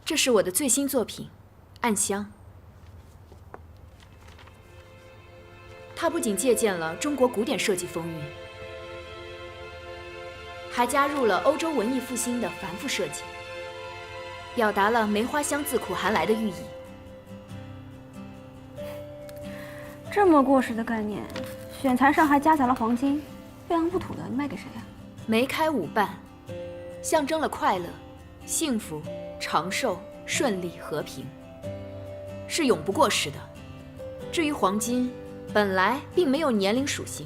这是我的最新作品《暗香》。它不仅借鉴了中国古典设计风韵，还加入了欧洲文艺复兴的繁复设计，表达了梅花香自苦寒来的寓意。这么过时的概念，选材上还夹杂了黄金，飞扬不土的，你卖给谁啊？梅开五瓣，象征了快乐、幸福、长寿、顺利、和平，是永不过时的。至于黄金，本来并没有年龄属性，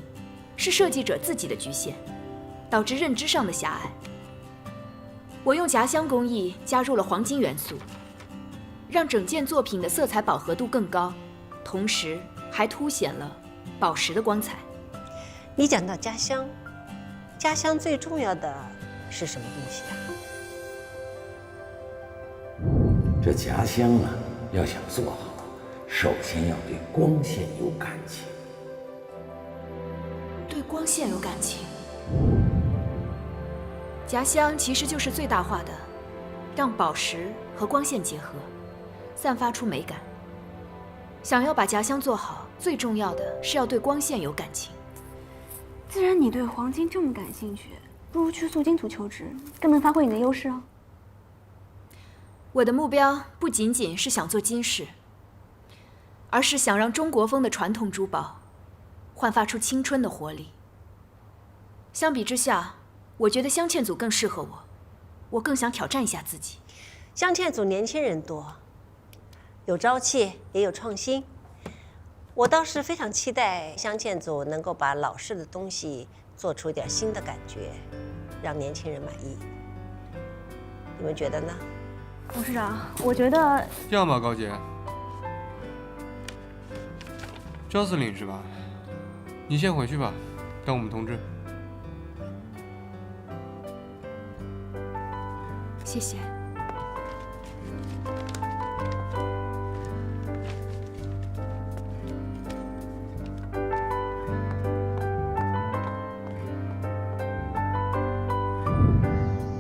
是设计者自己的局限，导致认知上的狭隘。我用夹镶工艺加入了黄金元素，让整件作品的色彩饱和度更高，同时还凸显了宝石的光彩。你讲到家乡，家乡最重要的是什么东西啊？这夹镶啊，要想做好，首先要对光线有感情。对光线有感情，夹镶其实就是最大化的，让宝石和光线结合，散发出美感。想要把夹镶做好，最重要的是要对光线有感情。既然你对黄金这么感兴趣，不如去塑金组求职，更能发挥你的优势哦。我的目标不仅仅是想做金饰，而是想让中国风的传统珠宝焕发出青春的活力。相比之下，我觉得镶嵌组更适合我，我更想挑战一下自己。镶嵌组年轻人多，有朝气也有创新。我倒是非常期待镶嵌组能够把老式的东西做出一点新的感觉，让年轻人满意。你们觉得呢？董事长，我觉得这样吧，高姐，赵司令是吧？你先回去吧，当我们同志。谢谢。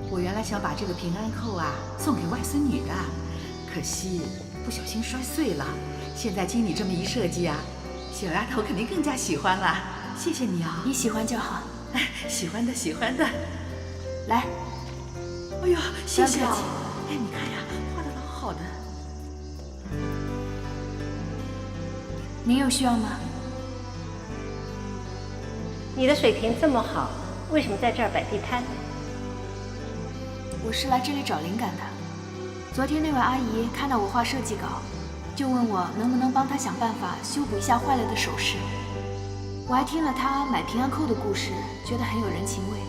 我原来想把这个平安扣啊送给外孙女的，可惜不小心摔碎了。现在经你这么一设计啊，小丫头肯定更加喜欢了。谢谢你啊！你喜欢就好。哎，喜欢的，喜欢的。来，哎呦，谢谢。不要客气。哎，你看呀，画的老好的。您有需要吗？你的水平这么好，为什么在这儿摆地摊？我是来这里找灵感的。昨天那位阿姨看到我画设计稿，就问我能不能帮她想办法修补一下坏了的首饰。我还听了她买平安扣的故事，觉得很有人情味，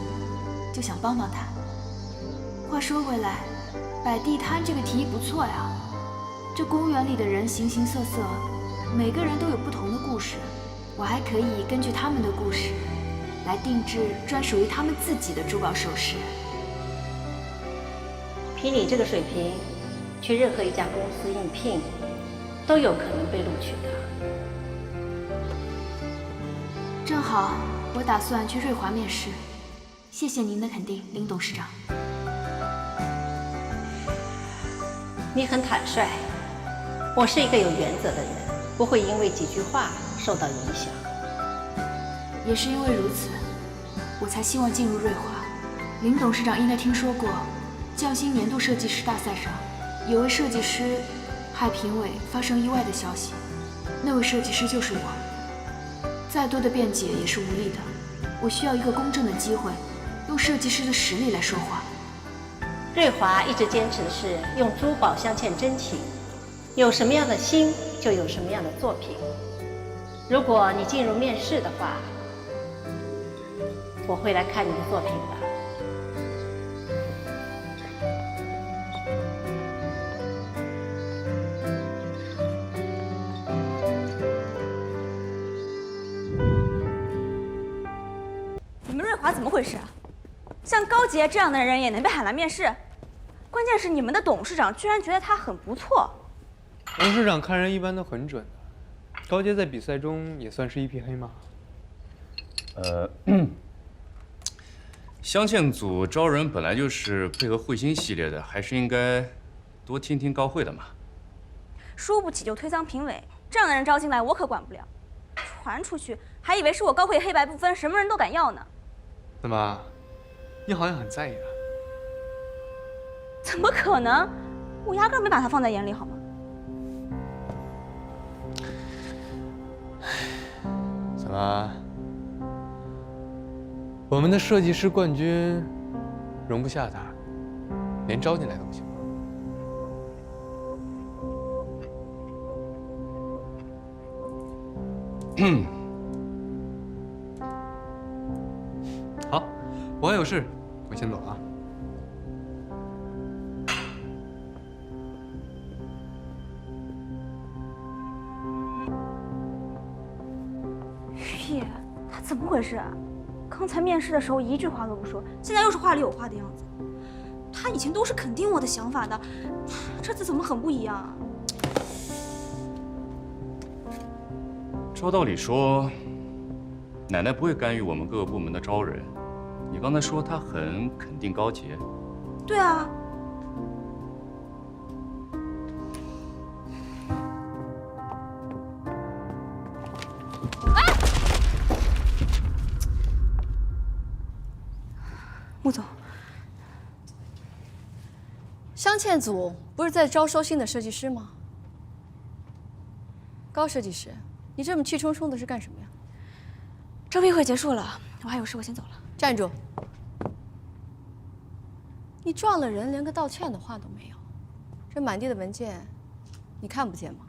就想帮帮她。话说回来，摆地摊这个提议不错呀。这公园里的人形形色色，每个人都有不同的故事，我还可以根据他们的故事来定制专属于他们自己的珠宝首饰。凭你这个水平，去任何一家公司应聘，都有可能被录取的。正好，我打算去瑞华面试。谢谢您的肯定，林董事长。你很坦率，我是一个有原则的人，不会因为几句话受到影响。也是因为如此，我才希望进入瑞华。林董事长应该听说过，匠心年度设计师大赛上，有位设计师害评委发生意外的消息，那位设计师就是我。再多的辩解也是无力的，我需要一个公正的机会，用设计师的实力来说话。瑞华一直坚持的是用珠宝镶嵌真情，有什么样的心就有什么样的作品。如果你进入面试的话，我会来看你的作品的。你们瑞华怎么回事啊？像高杰这样的人也能被喊来面试？关键是你们的董事长居然觉得他很不错。董事长看人一般都很准的，高杰在比赛中也算是一匹黑马。镶嵌组招人本来就是配合彗星系列的，还是应该多听听高慧的嘛。输不起就推搡评委，这样的人招进来我可管不了。传出去还以为是我高慧黑白不分，什么人都敢要呢。怎么，你好像很在意啊？怎么可能？我压根没把他放在眼里，好吗？怎么，我们的设计师冠军容不下他，连招进来都不行吗？好，我还有事，我先走了啊。屁，他怎么回事啊？刚才面试的时候一句话都不说，现在又是话里有话的样子。他以前都是肯定我的想法的，这次怎么很不一样啊？照道理说，奶奶不会干预我们各个部门的招人。你刚才说她很肯定高洁，对啊。穆总，镶嵌组不是在招收新的设计师吗？高设计师，你这么气冲冲的是干什么呀？招聘会结束了，我还有事，我先走了。站住！你撞了人，连个道歉的话都没有，这满地的文件，你看不见吗？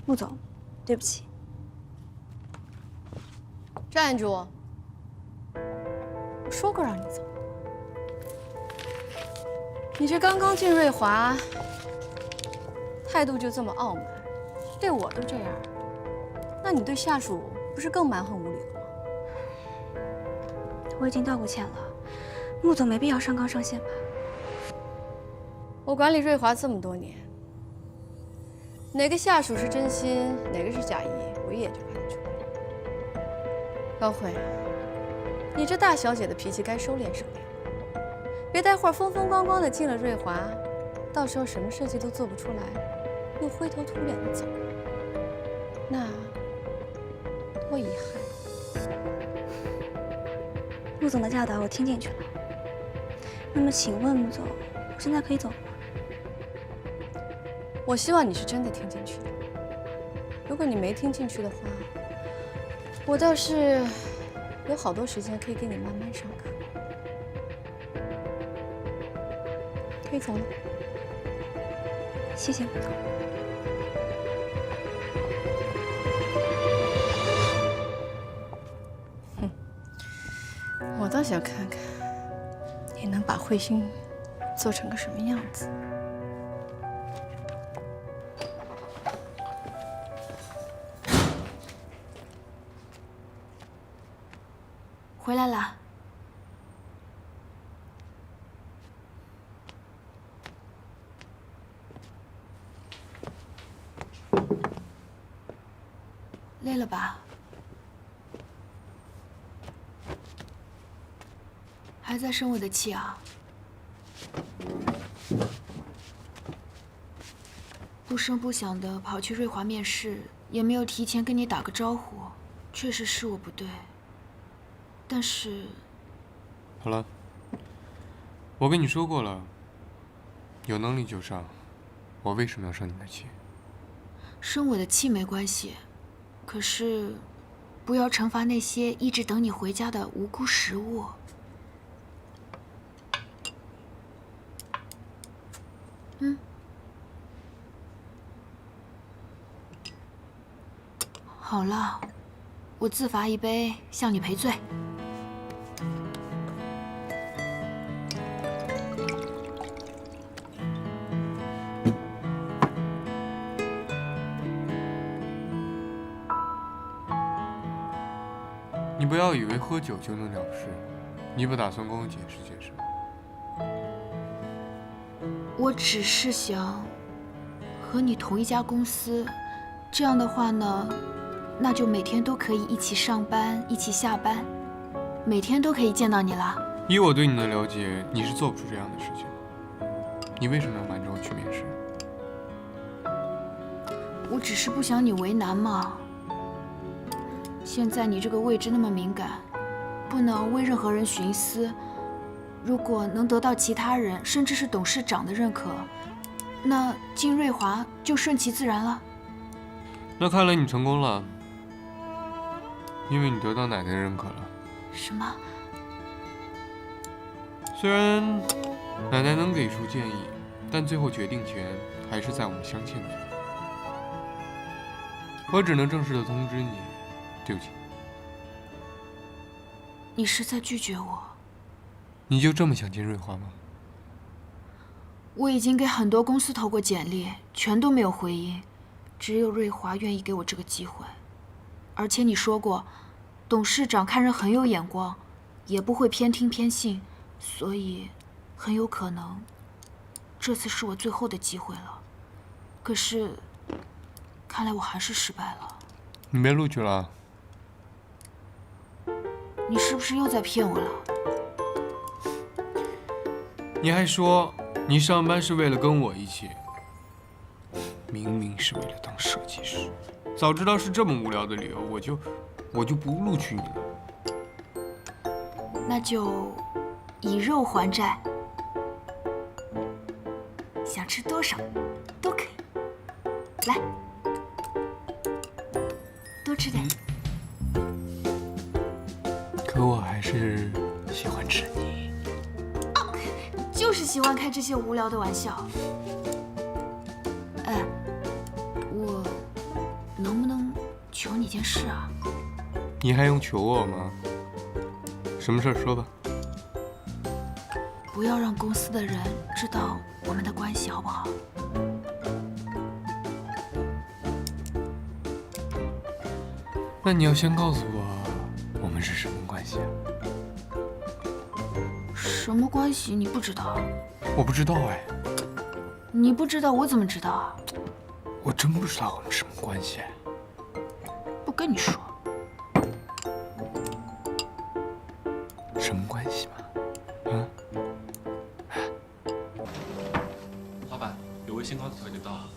穆总，对不起。站住！我说过让你走。你这刚刚进瑞华，态度就这么傲慢，对我都这样，那你对下属不是更蛮横无理了吗？我已经道过歉了，穆总没必要上纲上线吧？我管理瑞华这么多年，哪个下属是真心，哪个是假意，我一眼就看得出来。高慧，你这大小姐的脾气该收敛收敛，别待会儿风风光光的进了瑞华，到时候什么设计都做不出来，又灰头土脸的走，那多遗憾。穆总的教导我听进去了。那么，请问穆总，我现在可以走了吗？我希望你是真的听进去了。如果你没听进去的话，我倒是有好多时间可以给你慢慢上课。可以走了。谢谢穆总。我倒想看看你能把慧心做成个什么样子。回来了。累了吧？还在生我的气啊？不声不响的跑去瑞华面试，也没有提前跟你打个招呼，确实是我不对。但是，好了，我跟你说过了，有能力就上，我为什么要生你的气？生我的气没关系，可是，不要惩罚那些一直等你回家的无辜食物。好了，我自罚一杯，向你赔罪。你不要以为喝酒就能了事，你不打算跟我解释解释？我我只是想和你同一家公司，这样的话呢，那就每天都可以一起上班，一起下班，每天都可以见到你了。以我对你的了解，你是做不出这样的事情的。你为什么要瞒着我去面试？我只是不想你为难嘛。现在你这个位置那么敏感，不能为任何人徇私。如果能得到其他人，甚至是董事长的认可，那进瑞华就顺其自然了。那看来你成功了，因为你得到奶奶的认可了。什么？虽然奶奶能给出建议，但最后决定权还是在我们镶嵌组。我只能正式的通知你，对不起。你是在拒绝我？你就这么想进瑞华吗？我已经给很多公司投过简历，全都没有回音，只有瑞华愿意给我这个机会。而且你说过，董事长看人很有眼光，也不会偏听偏信，所以很有可能这次是我最后的机会了。可是看来我还是失败了。你被录取了？你是不是又在骗我了？你还说你上班是为了跟我一起，明明是为了当设计师。早知道是这么无聊的理由，我就不录取你了。那就以肉还债，想吃多少都可以。来，多吃点。可我还是喜欢吃你。就是喜欢开这些无聊的玩笑。哎，我能不能求你件事啊？你还用求我吗？什么事儿说吧。不要让公司的人知道我们的关系，好不好？那你要先告诉我们是什么关系啊？什么关系？你不知道？我不知道哎。你不知道，我怎么知道啊？我真不知道我们什么关系。不跟你说。什么关系嘛？啊？老板，有位新高小姐到了。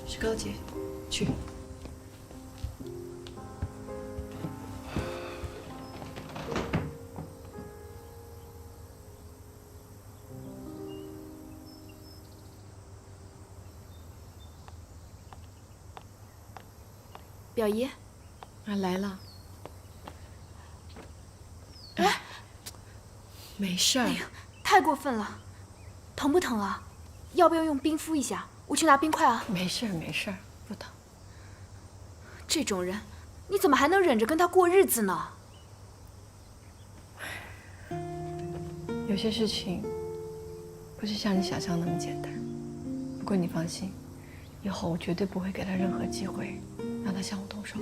是高姐，去。表姨，啊，来了。哎，没事儿。哎呀，太过分了，疼不疼啊？要不要用冰敷一下？我去拿冰块啊。没事儿，没事儿，不疼。这种人，你怎么还能忍着跟他过日子呢？有些事情不是像你想象那么简单。不过你放心，以后我绝对不会给他任何机会，让他向我动手。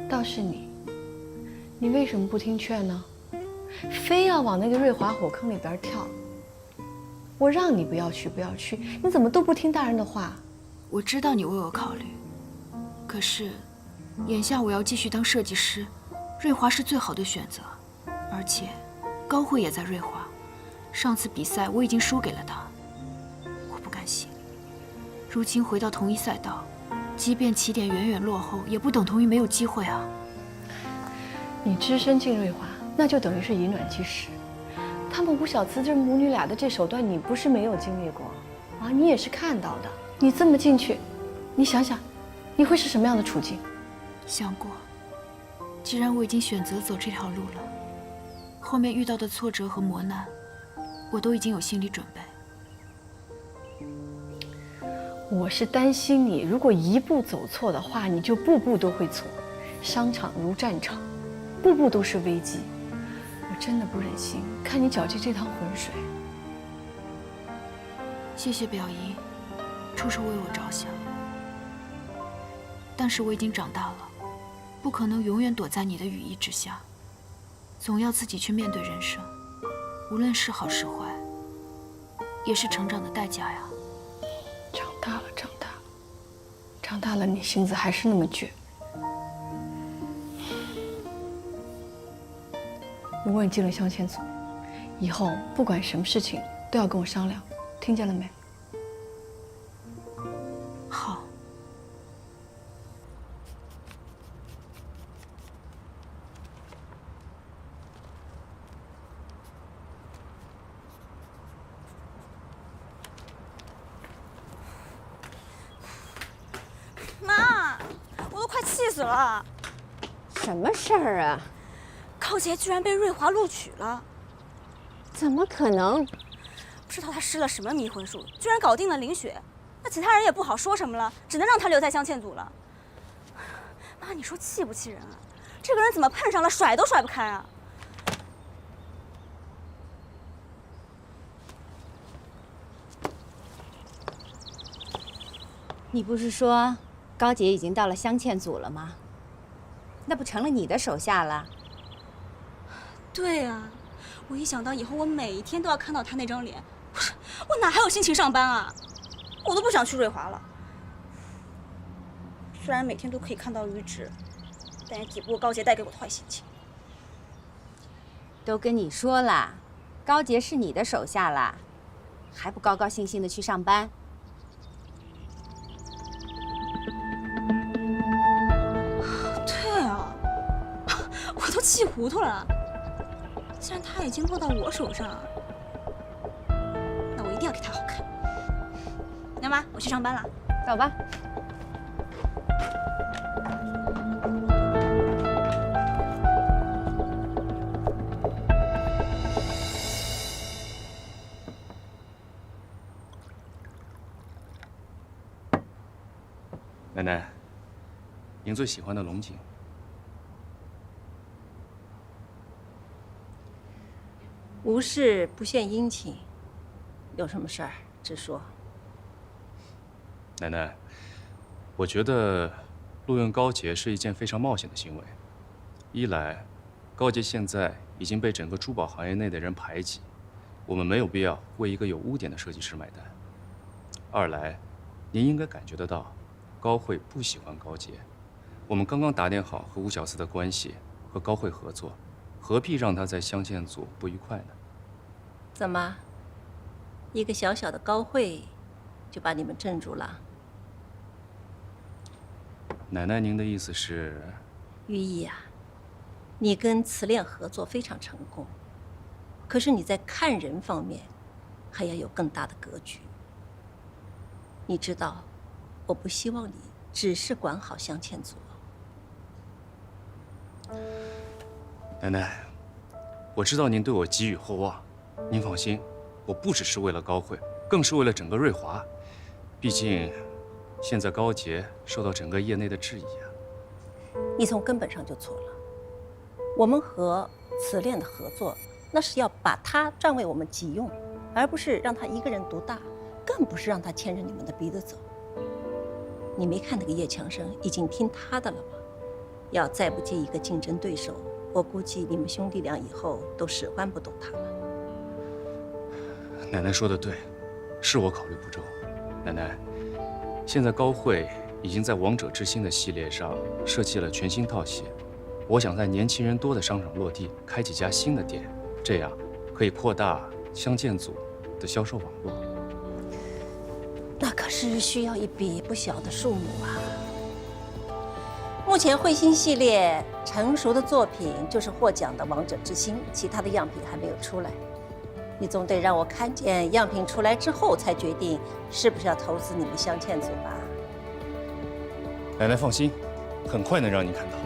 倒是你，你为什么不听劝呢？非要往那个瑞华火坑里边跳。我让你不要去，不要去，你怎么都不听大人的话？我知道你为我考虑，可是，眼下我要继续当设计师，瑞华是最好的选择，而且，高慧也在瑞华。上次比赛我已经输给了他，我不甘心。如今回到同一赛道，即便起点远远落后，也不等同于没有机会啊。你只身进瑞华，那就等于是以卵击石。他们吴小慈这母女俩的这手段，你不是没有经历过啊，你也是看到的。你这么进去，你想想，你会是什么样的处境？想过，既然我已经选择走这条路了，后面遇到的挫折和磨难，我都已经有心理准备。我是担心你，如果一步走错的话，你就步步都会错。商场如战场，步步都是危机。我真的不忍心看你搅进这趟浑水。谢谢表姨，处处为我着想。但是我已经长大了，不可能永远躲在你的羽翼之下。总要自己去面对人生，无论是好是坏，也是成长的代价呀。长大了，长大了，长大了，你性子还是那么倔。如果你进了镶嵌组，以后不管什么事情都要跟我商量，听见了没？好。妈，我都快气死了！什么事儿啊？高洁居然被瑞华录取了，怎么可能？不知道他施了什么迷魂术，居然搞定了林雪。那其他人也不好说什么了，只能让他留在镶嵌组了。妈，你说气不气人啊？这个人怎么碰上了甩都甩不开啊！你不是说高洁已经到了镶嵌组了吗？那不成了你的手下了？对啊，我一想到以后我每一天都要看到他那张脸，我哪还有心情上班啊？我都不想去瑞华了。虽然每天都可以看到于芷，但也抵不过高洁带给我的坏心情。都跟你说了，高洁是你的手下了，还不高高兴兴的去上班？对啊，我都气糊涂了。既然他已经落到我手上，那我一定要给他好看。那妈，我去上班了，走吧。奶奶，您最喜欢的龙井。无事不献殷勤，有什么事儿直说。奶奶，我觉得录用高洁是一件非常冒险的行为。一来，高洁现在已经被整个珠宝行业内的人排挤，我们没有必要为一个有污点的设计师买单。二来，您应该感觉得到，高慧不喜欢高洁。我们刚刚打点好和吴小四的关系，和高慧合作，何必让她在镶嵌组不愉快呢？怎么，一个小小的高慧就把你们镇住了？奶奶，您的意思是？于毅啊，你跟慈恋合作非常成功，可是你在看人方面还要有更大的格局。你知道，我不希望你只是管好镶嵌组。奶奶，我知道您对我寄予厚望，您放心，我不只是为了高慧，更是为了整个瑞华。毕竟，现在高洁受到整个业内的质疑啊。你从根本上就错了。我们和慈恋的合作，那是要把他占为我们己用，而不是让他一个人独大，更不是让他牵着你们的鼻子走。你没看那个叶强生已经听他的了吗？要再不接一个竞争对手，我估计你们兄弟俩以后都使唤不动他了。奶奶说的对，是我考虑不周。奶奶，现在高慧已经在王者之星的系列上设计了全新套系，我想在年轻人多的商场落地，开几家新的店，这样可以扩大镶嵌组的销售网络。那可是需要一笔不小的数目啊！目前慧星系列成熟的作品就是获奖的《王者之星》，其他的样品还没有出来。你总得让我看见样品出来之后，才决定是不是要投资你们镶嵌组吧？奶奶放心，很快能让您看到。